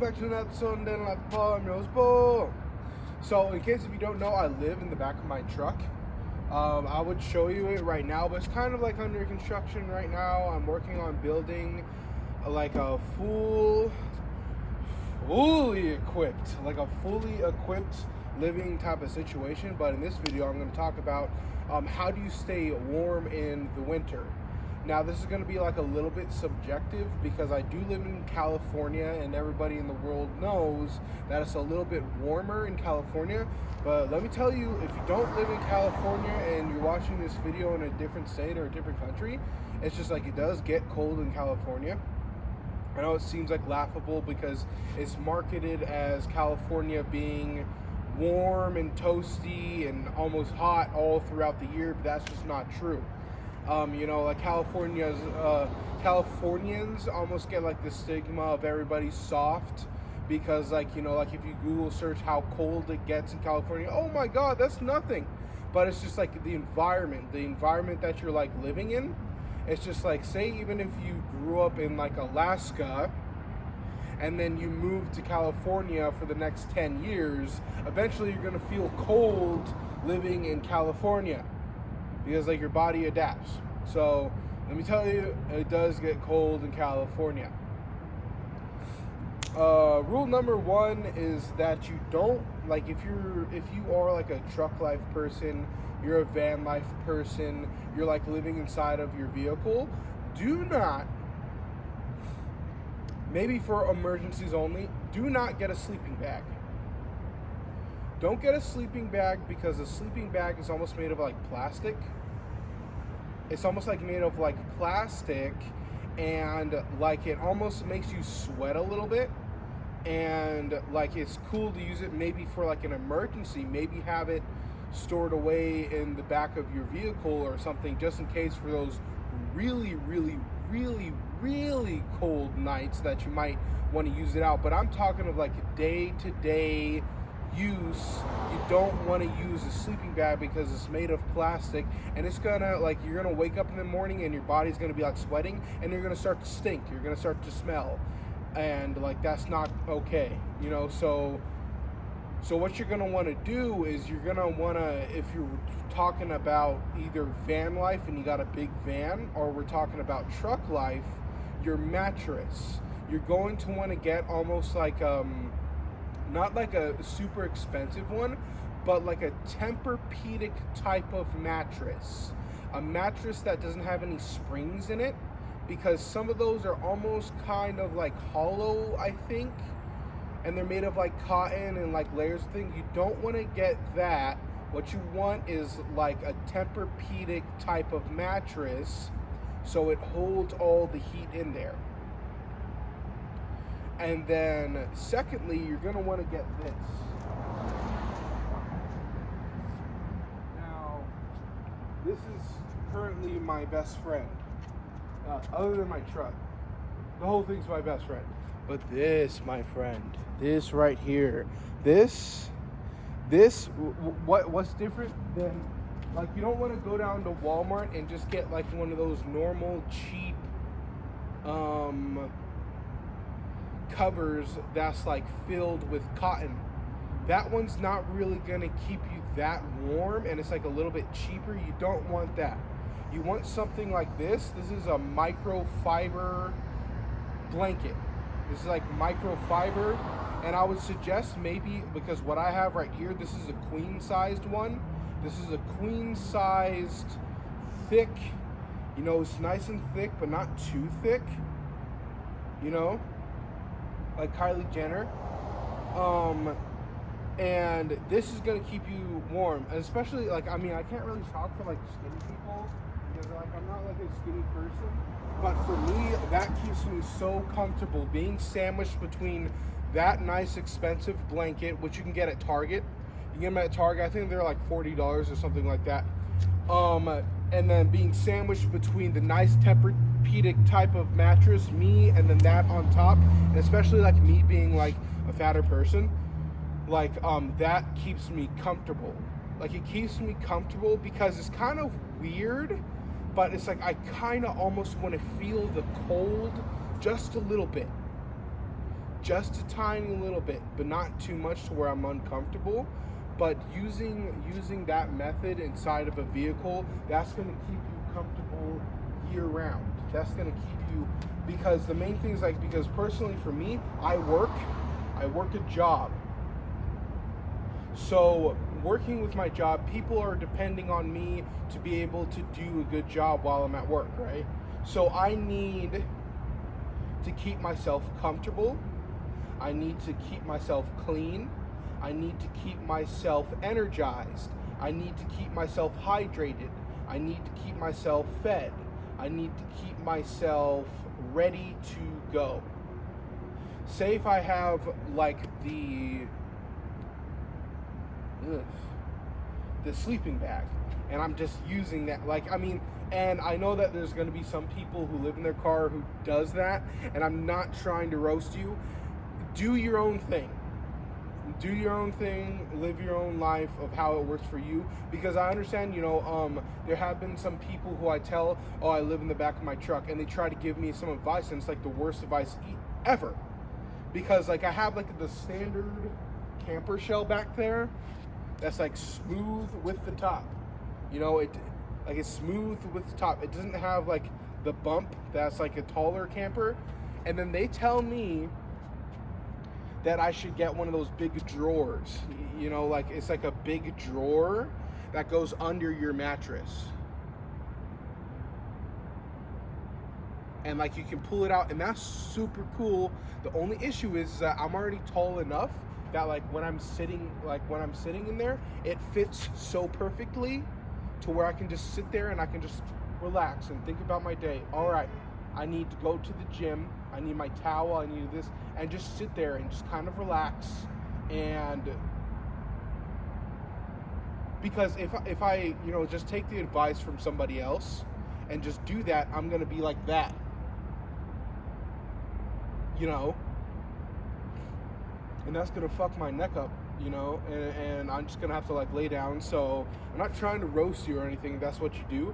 back to another episode of Then Like Paul. I'm your host, Paul. So, in case if you don't know, I live in the back of my truck. I would show you it right now, but it's kind of like under construction right now. I'm working on building like a fully equipped living type of situation. But in this video, I'm going to talk about how do you stay warm in the winter. Now, this is going to be like a little bit subjective because I do live in California and everybody in the world knows that it's a little bit warmer in California. But let me tell you, if you don't live in California and you're watching this video in a different state or a different country, it's just like it does get cold in California. I know it seems like laughable because it's marketed as California being warm and toasty and almost hot all throughout the year, but that's just not true. Like Californians almost get like the stigma of everybody's soft because if you Google search how cold it gets in California, oh my God, that's nothing. But it's just like the environment that you're like living in. It's just like, say even if you grew up in like Alaska and then you move to California for the next 10 years, eventually you're gonna feel cold living in California, because like your body adapts. So let me tell you, it does get cold in California. Rule number one is that you don't, like, if you are like a truck life person, you're a van life person, you're like living inside of your vehicle, do not, maybe for emergencies only, do not get a sleeping bag. Don't get a sleeping bag because a sleeping bag is almost made of like plastic. It's almost like made of like plastic, and like it almost makes you sweat a little bit. And like it's cool to use it maybe for like an emergency, maybe have it stored away in the back of your vehicle or something, just in case for those really cold nights that you might want to use it out. But I'm talking of like day-to-day use. You don't want to use a sleeping bag because it's made of plastic, and it's gonna, like, you're gonna wake up in the morning and your body's gonna be like sweating and you're gonna start to stink, you're gonna start to smell, and like that's not okay, so what you're gonna want to do is you're gonna want to, if you're talking about either van life and you got a big van, or we're talking about truck life, your mattress, you're going to want to get almost like not like a super expensive one, but like a Tempur-Pedic type of mattress. A mattress that doesn't have any springs in it, because some of those are almost kind of like hollow, I think, and they're made of like cotton and like layers of things. You don't want to get that. What you want is like a Tempur-Pedic type of mattress, so it holds all the heat in there. And then secondly, you're going to want to get this. Now, this is currently my best friend. Other than my truck. The whole thing's my best friend. But this, my friend, this right here, what's different than, like, you don't want to go down to Walmart and just get like one of those normal cheap covers that's like filled with cotton. That one's not really gonna keep you that warm, and it's like a little bit cheaper. You don't want that. You want something like this. This is a microfiber blanket. This is like microfiber, and I would suggest maybe, because what I have right here, this is a queen sized one. This is a queen sized thick, it's nice and thick but not too thick, like Kylie Jenner. And this is gonna keep you warm, and especially like, I can't really talk for like skinny people because like I'm not like a skinny person, but for me that keeps me so comfortable, being sandwiched between that nice expensive blanket, which you can get at Target. You get them at Target, I think they're like $40 or something like that. And then being sandwiched between the nice Tempur-Pedic type of mattress, me, and then that on top, and especially like me being like a fatter person, like that keeps me comfortable. Like, it keeps me comfortable because it's kind of weird, but it's like I kind of almost want to feel the cold just a little bit. just a tiny little bit, but not too much to where I'm uncomfortable. But using that method inside of a vehicle, that's going to keep you comfortable year round. That's going to keep you, because the main thing is like, because personally for me, I work a job. So working with my job, people are depending on me to be able to do a good job while I'm at work, right? So I need to keep myself comfortable. I need to keep myself clean. I need to keep myself energized. I need to keep myself hydrated. I need to keep myself fed. I need to keep myself ready to go. Say if I have like the sleeping bag, and I'm just using that, like, I mean, and I know that there's going to be some people who live in their car who does that, and I'm not trying to roast you. Do your own thing. Do your own thing, live your own life of how it works for you, because I understand, you know, there have been some people who I tell, oh, I live in the back of my truck, and they try to give me some advice, and it's like the worst advice ever, because like I have like the standard camper shell back there that's like smooth with the top, you know, it's smooth with the top. It doesn't have like the bump that's like a taller camper, and then they tell me that I should get one of those big drawers, you know, like it's like a big drawer that goes under your mattress, and like you can pull it out, and that's super cool. The only issue is that I'm already tall enough that like when I'm sitting in there, it fits so perfectly to where I can just sit there and I can just relax and think about my day. All right, I need to go to the gym, I need my towel, I need this, and just sit there and just kind of relax. And because if I, you know, just take the advice from somebody else and just do that, I'm gonna be like that, you know, and that's gonna fuck my neck up, you know, and I'm just gonna have to like lay down. So I'm not trying to roast you or anything if that's what you do,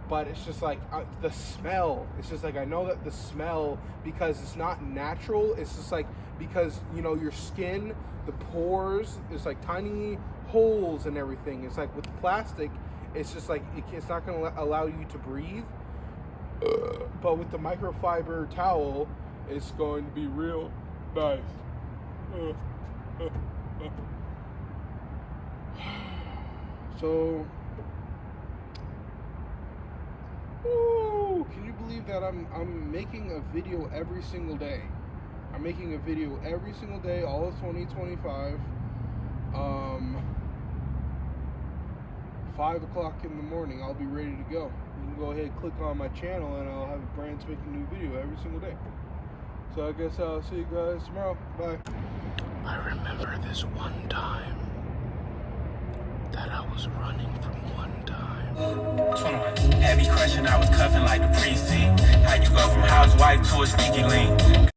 but it's just like the smell. It's just like, I know that the smell, because it's not natural, it's just like, because, you know, your skin, the pores, it's like tiny holes and everything. It's like with plastic, it's just like, it's not going to allow you to breathe. But with the microfiber towel, it's going to be real nice. So, can you believe that I'm making a video every single day? I'm making a video every single day, all of 2025. 5 o'clock in the morning, I'll be ready to go. You can go ahead and click on my channel, and I'll have brands make a new video every single day. So I guess I'll see you guys tomorrow. Bye. I remember this one time that I was running from one time. 21. Heavy crushing, I was cuffing like the precinct. How you go from housewife to a sneaky link?